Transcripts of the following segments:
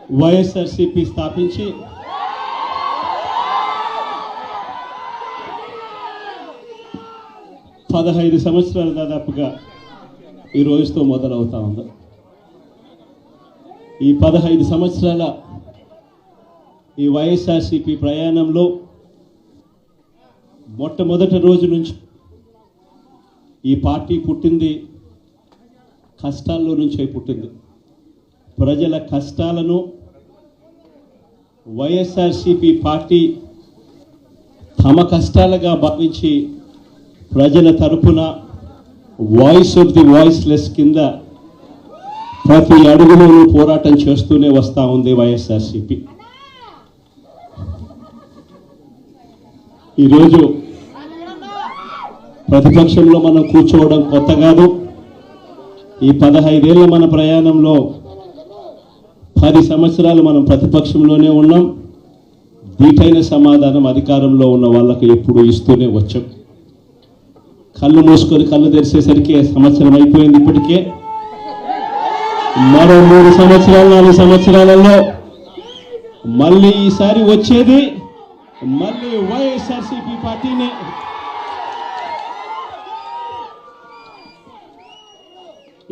వైఎస్ఆర్సీపీ స్థాపించి 15 సంవత్సరాలు దాదాపుగా ఈ రోజుతో మొదలవుతా ఉంది. ఈ 15 సంవత్సరాల ఈ వైఎస్ఆర్సీపీ ప్రయాణంలో మొట్టమొదటి రోజు నుంచి ఈ పార్టీ పుట్టింది కష్టాల్లో నుంచే పుట్టింది. ప్రజల కష్టాలను వైఎస్ఆర్సీపీ పార్టీ తమ కష్టాలుగా భావించి ప్రజల తరపున వాయిస్ ఆఫ్ ది వాయిస్లెస్ కింద ప్రతి అడుగులోనూ పోరాటం చేస్తూనే వస్తూ ఉంది వైఎస్ఆర్సీపీ. ఈరోజు ప్రతిపక్షంలో మనం కూర్చోవడం కొత్త కాదు. ఈ 15 ఏళ్ల మన ప్రయాణంలో 10 సంవత్సరాలు మనం ప్రతిపక్షంలోనే ఉన్నాం. దీటైన సమాధానం అధికారంలో ఉన్న వాళ్ళకు ఎప్పుడు ఇస్తూనే వచ్చాం. కళ్ళు మూసుకొని కళ్ళు తెరిచేసరికి సంవత్సరం అయిపోయింది. ఇప్పటికే మరో 3 సంవత్సరాలు 4 సంవత్సరాలలో మళ్ళీ ఈసారి వచ్చేది మళ్ళీ వైఎస్ఆర్సీపీ పార్టీనే.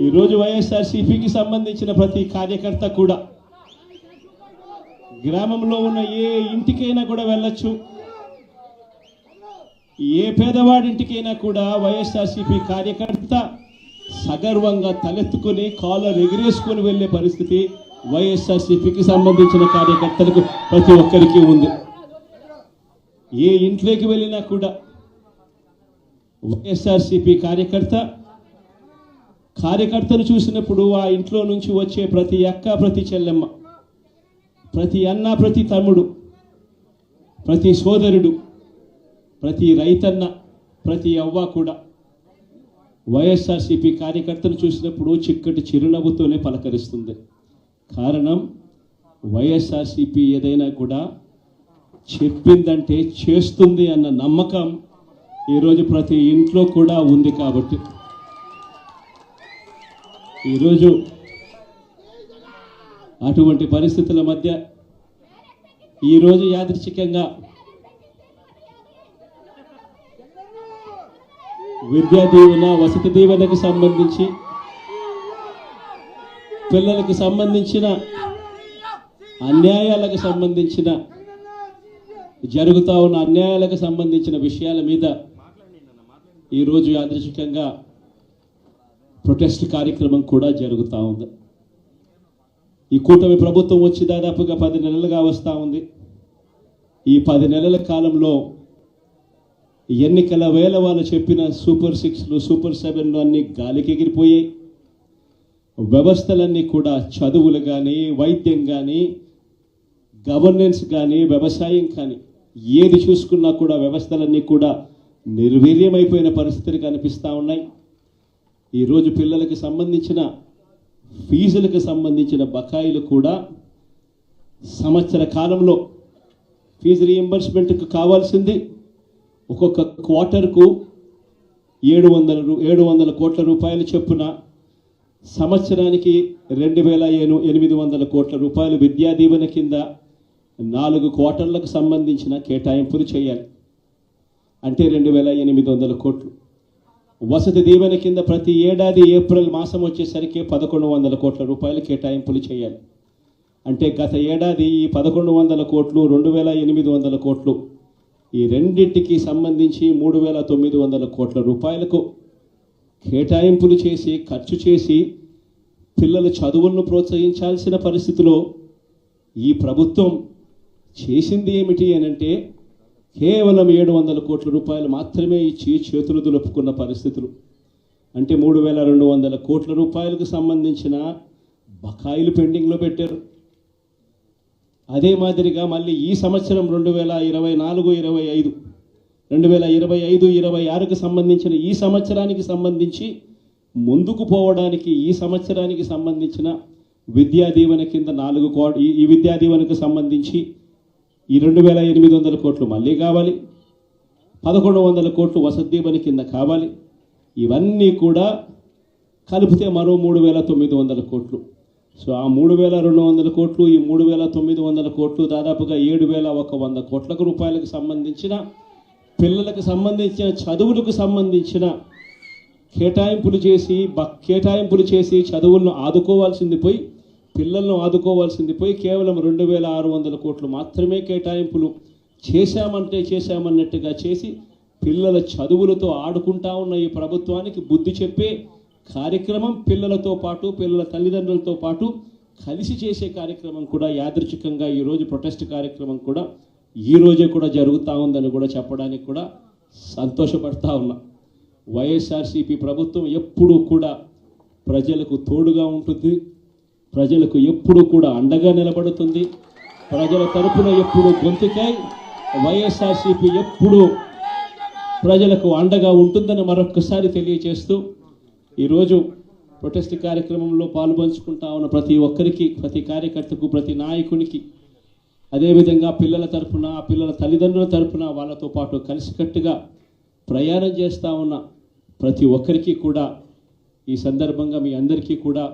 ఈరోజు వైఎస్ఆర్సీపీకి సంబంధించిన ప్రతి కార్యకర్త కూడా గ్రామంలో ఉన్న ఏ ఇంటికైనా కూడా వెళ్ళొచ్చు. ఏ పేదవాడింటికైనా కూడా వైఎస్ఆర్సీపీ కార్యకర్త సగర్వంగా తలెత్తుకొని కాలర్ ఎగిరేసుకొని వెళ్ళే పరిస్థితి వైఎస్ఆర్సీపీకి సంబంధించిన కార్యకర్తలకు ప్రతి ఒక్కరికి ఉంది. ఏ ఇంట్లోకి వెళ్ళినా కూడా వైఎస్ఆర్సీపీ కార్యకర్తను చూసినప్పుడు ఆ ఇంట్లో నుంచి వచ్చే ప్రతి అక్క, ప్రతి చెల్లెమ్మ, ప్రతి అన్న, ప్రతి తమ్ముడు, ప్రతి సోదరుడు, ప్రతి రైతన్న, ప్రతి అవ్వ కూడా వైఎస్ఆర్సీపీ కార్యకర్తను చూసినప్పుడు చిక్కటి చిరునవ్వుతోనే పలకరిస్తుంది. కారణం వైఎస్ఆర్సీపీ ఏదైనా కూడా చెప్పిందంటే చేస్తుంది అన్న నమ్మకం ఈరోజు ప్రతి ఇంట్లో కూడా ఉంది. కాబట్టి ఈరోజు అటువంటి పరిస్థితుల మధ్య ఈరోజు యాదృచ్ఛికంగా విద్యా దీవెన, వసతి దీవెనకు సంబంధించి పిల్లలకు సంబంధించిన అన్యాయాలకు సంబంధించిన జరుగుతూ ఉన్న అన్యాయాలకు సంబంధించిన విషయాల మీద ఈరోజు యాదృచ్ఛికంగా ప్రొటెస్ట్ కార్యక్రమం కూడా జరుగుతూ ఉంది. ఈ కూటమి ప్రభుత్వం వచ్చి దాదాపుగా 10 నెలలుగా వస్తూ ఉంది. ఈ 10 నెలల కాలంలో ఎన్నికల వేళ వాళ్ళు చెప్పిన సూపర్ 6లు, సూపర్ 7లు అన్నీ గాలికి ఎగిరిపోయాయి. వ్యవస్థలన్నీ కూడా చదువులు కానీ, వైద్యం కానీ, గవర్నెన్స్ కానీ, వ్యవసాయం కానీ ఏది చూసుకున్నా కూడా వ్యవస్థలన్నీ కూడా నిర్వీర్యమైపోయిన పరిస్థితులు కనిపిస్తూ ఉన్నాయి. ఈరోజు పిల్లలకు సంబంధించిన ఫీజులకు సంబంధించిన బకాయిలు కూడా సంవత్సర కాలంలో ఫీజు రీయింబర్స్మెంట్కు కావాల్సింది ఒక్కొక్క క్వార్టర్కు 700 కోట్ల రూపాయలు చొప్పున సంవత్సరానికి 2,800 కోట్ల రూపాయలు విద్యా దీవెన కింద 4 క్వార్టర్లకు సంబంధించిన కేటాయింపులు చేయాలి. అంటే 2,800 కోట్లు. వసతి దీవెన కింద ప్రతి ఏడాది ఏప్రిల్ మాసం వచ్చేసరికి 1,100 కోట్ల రూపాయలు కేటాయింపులు చేయాలి. అంటే గత ఏడాది ఈ 1,100 కోట్లు, 2,800 కోట్లు, ఈ రెండింటికి సంబంధించి 3,900 కోట్ల రూపాయలకు కేటాయింపులు చేసి ఖర్చు చేసి పిల్లల చదువులను ప్రోత్సహించాల్సిన పరిస్థితిలో ఈ ప్రభుత్వం చేసింది ఏమిటి అనంటే కేవలం 700 కోట్ల రూపాయలు మాత్రమే ఇచ్చి చేతులు దులుపుకున్న పరిస్థితులు. అంటే 3,200 కోట్ల రూపాయలకు సంబంధించిన బకాయిలు పెండింగ్లో పెట్టారు. అదే మాదిరిగా మళ్ళీ ఈ సంవత్సరం 2025-26కు సంబంధించిన ఈ సంవత్సరానికి సంబంధించి ముందుకు పోవడానికి ఈ సంవత్సరానికి సంబంధించిన విద్యా దీవెన కింద 4 కోట్లు, ఈ విద్యా దీవెనకు సంబంధించి ఈ 2,800 కోట్లు మళ్ళీ కావాలి. 1,100 కోట్లు వసతి దీవెన కింద కావాలి. ఇవన్నీ కూడా కలిపితే మరో 3,900 కోట్లు. సో ఆ 3,200 కోట్లు, ఈ 3,900 కోట్లు, దాదాపుగా 7,100 కోట్ల రూపాయలకు సంబంధించిన పిల్లలకు సంబంధించిన చదువులకు సంబంధించిన కేటాయింపులు చేసి చదువులను ఆదుకోవాల్సింది పోయి, పిల్లలను ఆదుకోవాల్సింది పోయి కేవలం 2,600 కోట్లు మాత్రమే కేటాయింపులు చేశామన్నట్టుగా చేసి పిల్లల చదువులతో ఆడుకుంటా ఉన్న ఈ ప్రభుత్వానికి బుద్ధి చెప్పే కార్యక్రమం పిల్లలతో పాటు, పిల్లల తల్లిదండ్రులతో పాటు కలిసి చేసే కార్యక్రమం కూడా యాదృచ్ఛికంగా ఈరోజు ప్రొటెస్ట్ కార్యక్రమం కూడా ఈరోజే కూడా జరుగుతూ ఉందని కూడా చెప్పడానికి కూడా సంతోషపడతా ఉన్నా. వైఎస్ఆర్సీపీ ప్రభుత్వం ఎప్పుడూ కూడా ప్రజలకు తోడుగా ఉంటుంది, ప్రజలకు ఎప్పుడూ కూడా అండగా నిలబడుతుంది, ప్రజల తరపున ఎప్పుడు గొంతుకై వైఎస్ఆర్సీపీ ఎప్పుడూ ప్రజలకు అండగా ఉంటుందని మరొకసారి తెలియజేస్తూ ఈరోజు ప్రొటెస్ట్ కార్యక్రమంలో పాల్పంచుకుంటా ఉన్న ప్రతి ఒక్కరికి, ప్రతి కార్యకర్తకు, ప్రతి నాయకునికి, అదేవిధంగా పిల్లల తరపున, పిల్లల తల్లిదండ్రుల తరపున వాళ్ళతో పాటు కలిసికట్టుగా ప్రయాణం చేస్తూ ఉన్న ప్రతి ఒక్కరికి కూడా ఈ సందర్భంగా మీ అందరికీ కూడా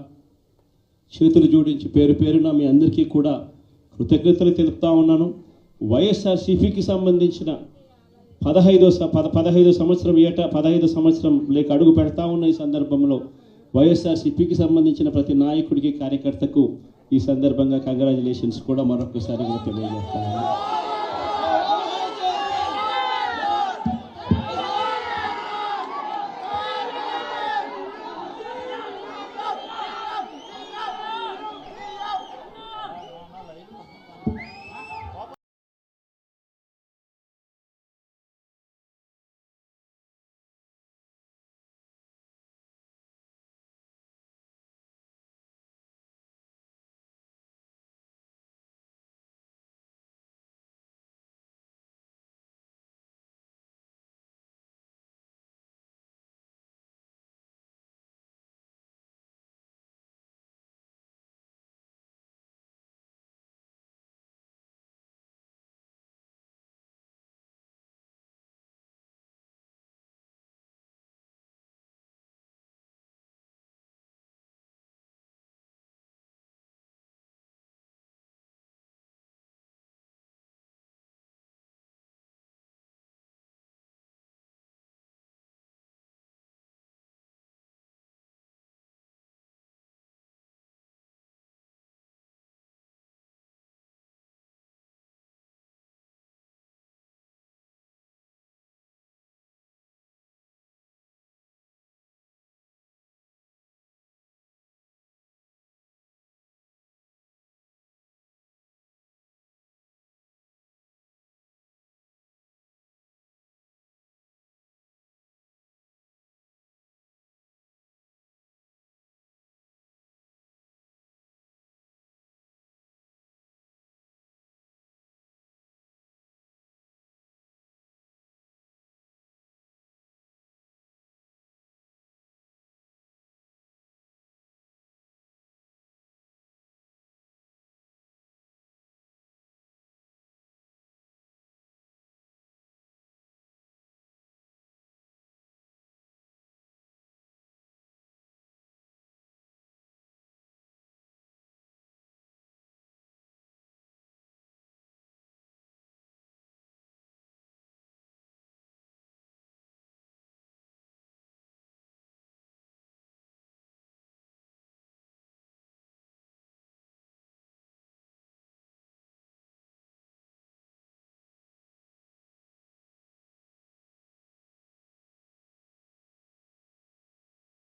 చేతులు జోడించి పేరు పేరున మీ అందరికీ కూడా కృతజ్ఞతలు తెలుపుతా ఉన్నాను. వైఎస్ఆర్సీపీకి సంబంధించిన 15 సంవత్సరం లేక అడుగు పెడతా ఉన్న ఈ సందర్భంలో వైఎస్ఆర్సీపీకి సంబంధించిన ప్రతి నాయకుడికి, కార్యకర్తకు ఈ సందర్భంగా కంగ్రాచులేషన్స్ కూడా మరొకసారి తెలియజేస్తాను.